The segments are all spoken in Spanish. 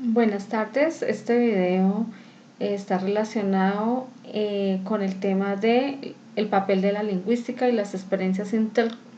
Buenas tardes, este video está relacionado con el tema de el papel de la lingüística y las experiencias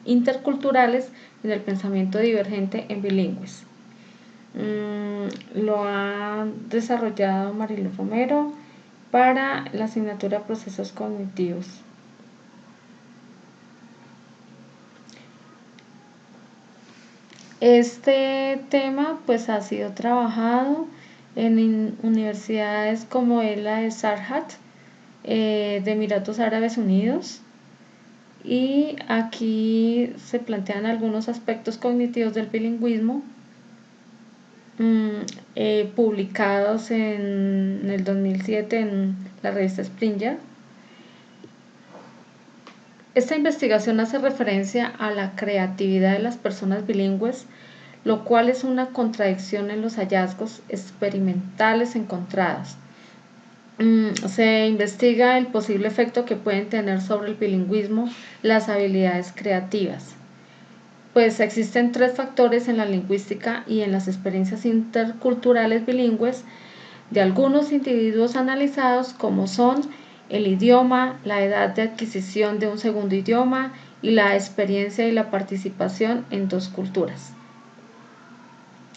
interculturales en el pensamiento divergente en bilingües. Lo ha desarrollado Marilu Romero para la asignatura Procesos Cognitivos. Este tema pues ha sido trabajado en universidades como la de Sarhat de Emiratos Árabes Unidos, y aquí se plantean algunos aspectos cognitivos del bilingüismo publicados en el 2007 en la revista Springer. Esta investigación hace referencia a la creatividad de las personas bilingües, lo cual es una contradicción en los hallazgos experimentales encontrados. Se investiga el posible efecto que pueden tener sobre el bilingüismo las habilidades creativas. Pues existen tres factores en la lingüística y en las experiencias interculturales bilingües de algunos individuos analizados, como son el idioma, la edad de adquisición de un segundo idioma y la experiencia y la participación en dos culturas.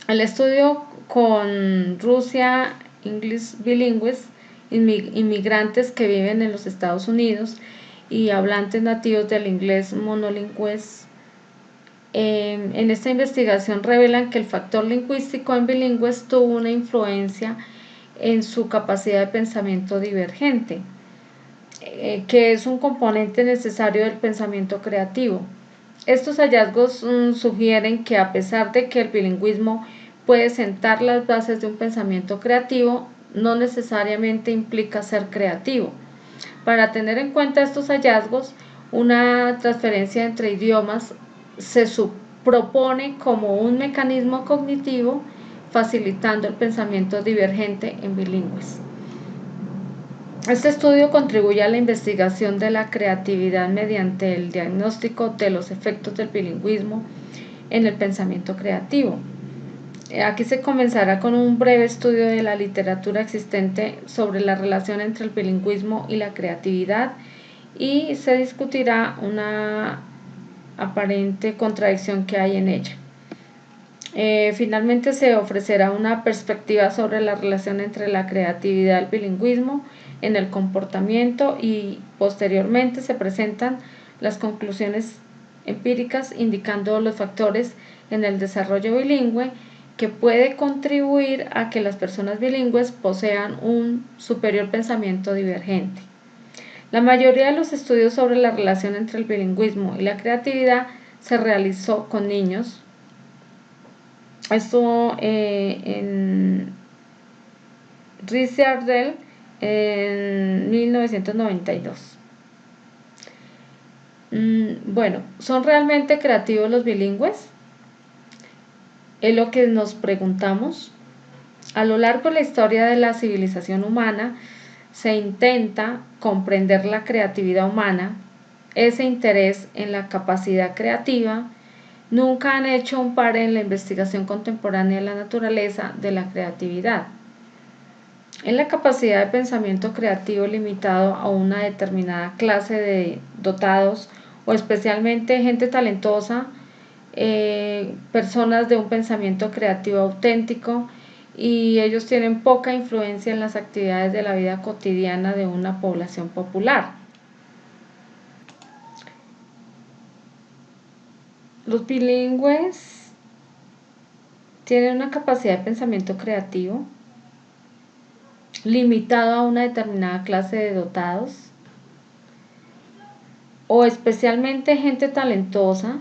El estudio con Rusia English bilingües, inmigrantes que viven en los Estados Unidos y hablantes nativos del inglés monolingües. En esta investigación revelan que el factor lingüístico en bilingües tuvo una influencia en su capacidad de pensamiento divergente, que es un componente necesario del pensamiento creativo. Estos hallazgos sugieren que, a pesar de que el bilingüismo puede sentar las bases de un pensamiento creativo, no necesariamente implica ser creativo. Para tener en cuenta estos hallazgos, una transferencia entre idiomas se propone como un mecanismo cognitivo, facilitando el pensamiento divergente en bilingües. Este estudio contribuye a la investigación de la creatividad mediante el diagnóstico de los efectos del bilingüismo en el pensamiento creativo. Aquí se comenzará con un breve estudio de la literatura existente sobre la relación entre el bilingüismo y la creatividad, y se discutirá una aparente contradicción que hay en ella. Finalmente se ofrecerá una perspectiva sobre la relación entre la creatividad y el bilingüismo en el comportamiento, y posteriormente se presentan las conclusiones empíricas indicando los factores en el desarrollo bilingüe que puede contribuir a que las personas bilingües posean un superior pensamiento divergente. La mayoría de los estudios sobre la relación entre el bilingüismo y la creatividad se realizó con niños. Esto en Rizzardel en 1992. Bueno, ¿son realmente creativos los bilingües? Es lo que nos preguntamos. A lo largo de la historia de la civilización humana se intenta comprender la creatividad humana. Ese interés en la capacidad creativa nunca han hecho un par en la investigación contemporánea de la naturaleza de la creatividad. En la capacidad de pensamiento creativo limitado a una determinada clase de dotados, o especialmente gente talentosa, personas de un pensamiento creativo auténtico, y ellos tienen poca influencia en las actividades de la vida cotidiana de una población popular. Los bilingües tienen una capacidad de pensamiento creativo limitado a una determinada clase de dotados, o especialmente gente talentosa.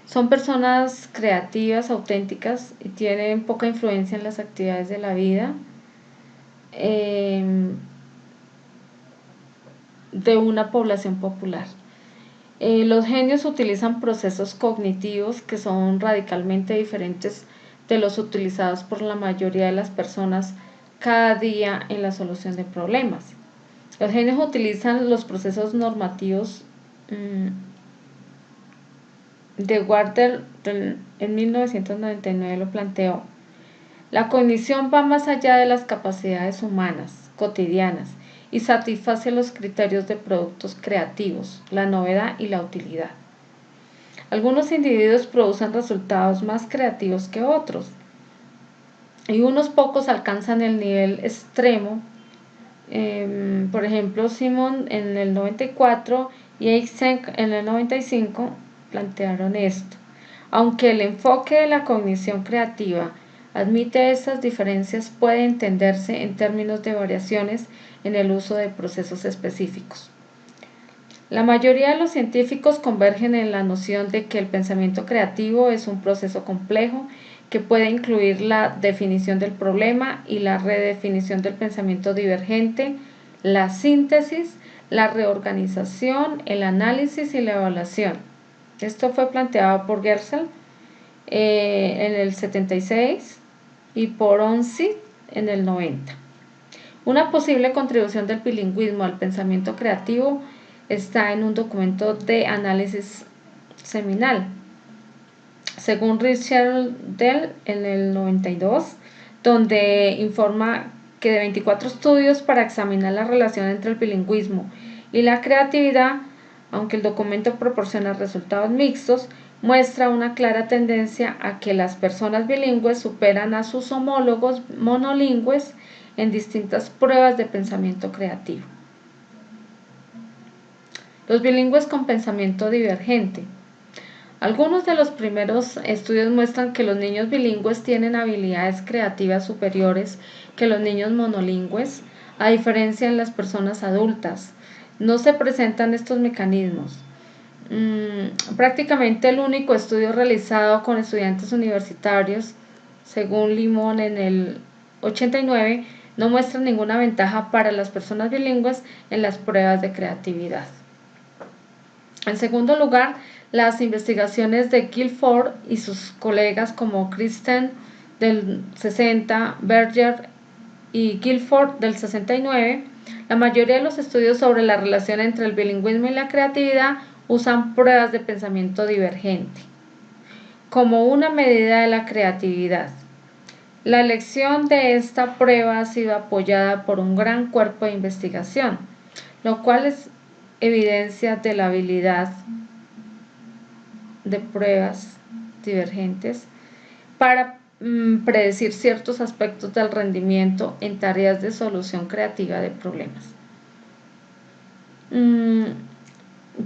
Son personas creativas, auténticas, y tienen poca influencia en las actividades de la vida de una población popular. Los genios utilizan procesos cognitivos que son radicalmente diferentes de los utilizados por la mayoría de las personas cada día en la solución de problemas. Los genios utilizan los procesos normativos de Walter en 1999 lo planteó. La cognición va más allá de las capacidades humanas, cotidianas, y satisface los criterios de productos creativos, la novedad y la utilidad. Algunos individuos producen resultados más creativos que otros, y unos pocos alcanzan el nivel extremo. Por ejemplo, Simon en el 94 y Eysenck en el 95 plantearon esto. Aunque el enfoque de la cognición creativa admite estas diferencias, puede entenderse en términos de variaciones en el uso de procesos específicos. La mayoría de los científicos convergen en la noción de que el pensamiento creativo es un proceso complejo que puede incluir la definición del problema y la redefinición del pensamiento divergente, la síntesis, la reorganización, el análisis y la evaluación. Esto fue planteado por Gersel en el 76 y por Onsi en el 90. Una posible contribución del bilingüismo al pensamiento creativo está en un documento de análisis seminal. Según Richard Dell en el 92, donde informa que de 24 estudios para examinar la relación entre el bilingüismo y la creatividad, aunque el documento proporciona resultados mixtos, muestra una clara tendencia a que las personas bilingües superan a sus homólogos monolingües en distintas pruebas de pensamiento creativo. Los bilingües con pensamiento divergente. Algunos de los primeros estudios muestran que los niños bilingües tienen habilidades creativas superiores que los niños monolingües, a diferencia de las personas adultas. No se presentan estos mecanismos. Prácticamente el único estudio realizado con estudiantes universitarios, según Limón en el 89, no muestra ninguna ventaja para las personas bilingües en las pruebas de creatividad. En segundo lugar, las investigaciones de Guilford y sus colegas como Kristen del 60, Berger y Guilford del 69, la mayoría de los estudios sobre la relación entre el bilingüismo y la creatividad usan pruebas de pensamiento divergente como una medida de la creatividad. La elección de esta prueba ha sido apoyada por un gran cuerpo de investigación, lo cual es evidencia de la habilidad de pruebas divergentes para predecir ciertos aspectos del rendimiento en tareas de solución creativa de problemas.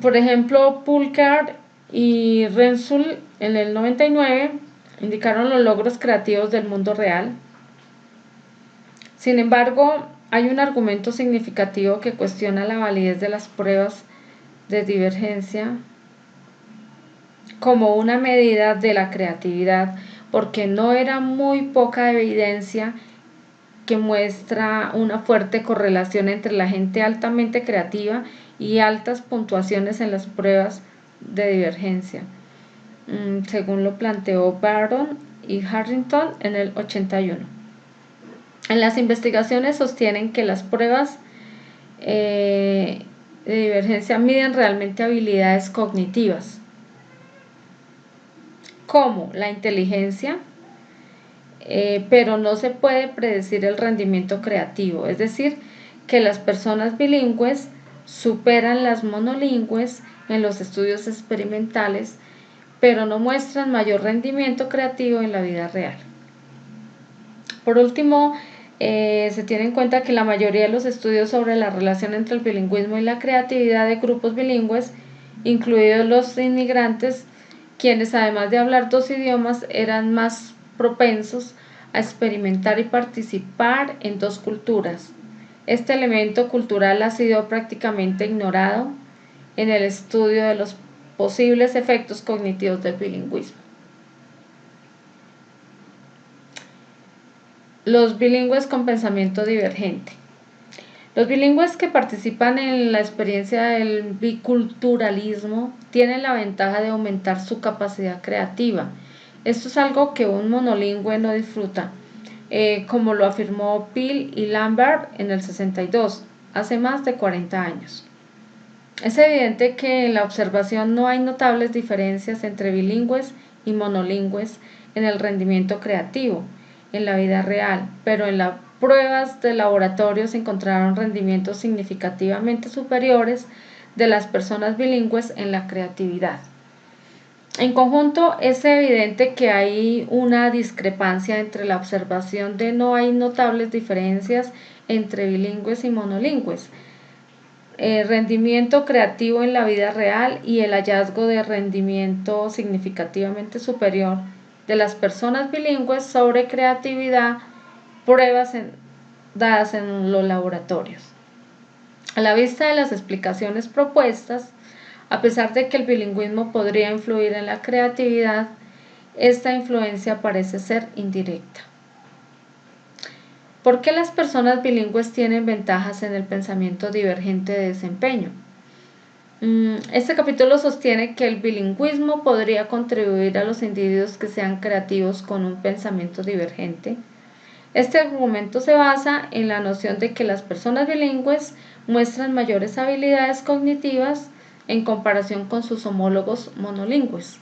Por ejemplo, Pulcard y Rensul en el 99 indicaron los logros creativos del mundo real. Sin embargo, hay un argumento significativo que cuestiona la validez de las pruebas de divergencia como una medida de la creatividad, porque no era muy poca evidencia que muestra una fuerte correlación entre la gente altamente creativa y altas puntuaciones en las pruebas de divergencia, según lo planteó Barron y Harrington en el 81. En las investigaciones sostienen que las pruebas de divergencia miden realmente habilidades cognitivas, como la inteligencia, pero no se puede predecir el rendimiento creativo, es decir, que las personas bilingües superan las monolingües en los estudios experimentales, pero no muestran mayor rendimiento creativo en la vida real. Por último, se tiene en cuenta que la mayoría de los estudios sobre la relación entre el bilingüismo y la creatividad de grupos bilingües, incluidos los inmigrantes, quienes además de hablar dos idiomas eran más propensos a experimentar y participar en dos culturas. Este elemento cultural ha sido prácticamente ignorado en el estudio de los posibles efectos cognitivos del bilingüismo. Los bilingües con pensamiento divergente. Los bilingües que participan en la experiencia del biculturalismo tienen la ventaja de aumentar su capacidad creativa. Esto es algo que un monolingüe no disfruta, como lo afirmó Peel y Lambert en el 62, hace más de 40 años. Es evidente que en la observación no hay notables diferencias entre bilingües y monolingües en el rendimiento creativo. en la vida real, pero en las pruebas de laboratorio se encontraron rendimientos significativamente superiores de las personas bilingües en la creatividad. En conjunto, es evidente que hay una discrepancia entre la observación de no hay notables diferencias entre bilingües y monolingües, rendimiento creativo en la vida real y el hallazgo de rendimiento significativamente superior de las personas bilingües sobre creatividad, pruebas dadas en los laboratorios. A la vista de las explicaciones propuestas, a pesar de que el bilingüismo podría influir en la creatividad, esta influencia parece ser indirecta. ¿Por qué las personas bilingües tienen ventajas en el pensamiento divergente de desempeño? Este capítulo sostiene que el bilingüismo podría contribuir a los individuos que sean creativos con un pensamiento divergente. Este argumento se basa en la noción de que las personas bilingües muestran mayores habilidades cognitivas en comparación con sus homólogos monolingües.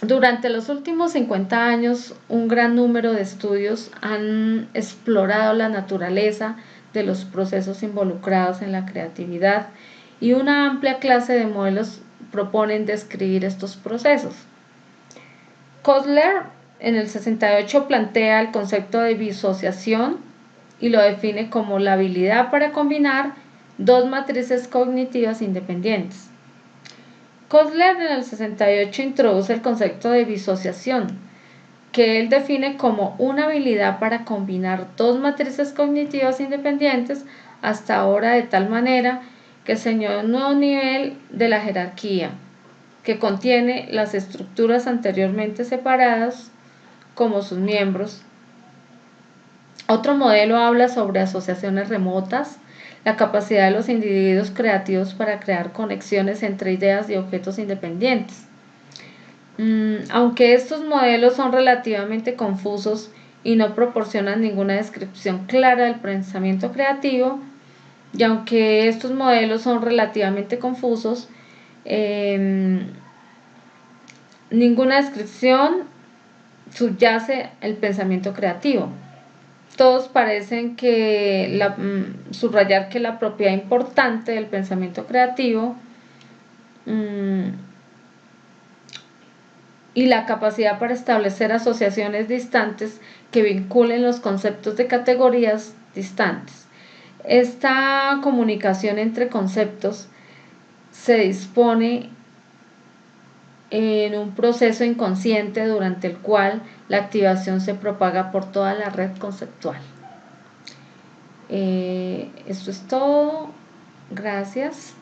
Durante los últimos 50 años, un gran número de estudios han explorado la naturaleza de los procesos involucrados en la creatividad y una amplia clase de modelos proponen describir estos procesos. Kotler en el 68 plantea el concepto de disociación y lo define como la habilidad para combinar dos matrices cognitivas independientes. Kotler en el 68 introduce el concepto de disociación, que él define como una habilidad para combinar dos matrices cognitivas independientes hasta ahora de tal manera que señala un nuevo nivel de la jerarquía, que contiene las estructuras anteriormente separadas como sus miembros. Otro modelo habla sobre asociaciones remotas, la capacidad de los individuos creativos para crear conexiones entre ideas y objetos independientes. Aunque estos modelos son relativamente confusos y no proporcionan ninguna descripción clara del pensamiento creativo, y aunque estos modelos son relativamente confusos, ninguna descripción subyace el pensamiento creativo. Todos parecen subrayar que la propiedad importante del pensamiento creativo y la capacidad para establecer asociaciones distantes que vinculen los conceptos de categorías distantes. Esta comunicación entre conceptos se dispone en un proceso inconsciente durante el cual la activación se propaga por toda la red conceptual. Esto es todo. Gracias.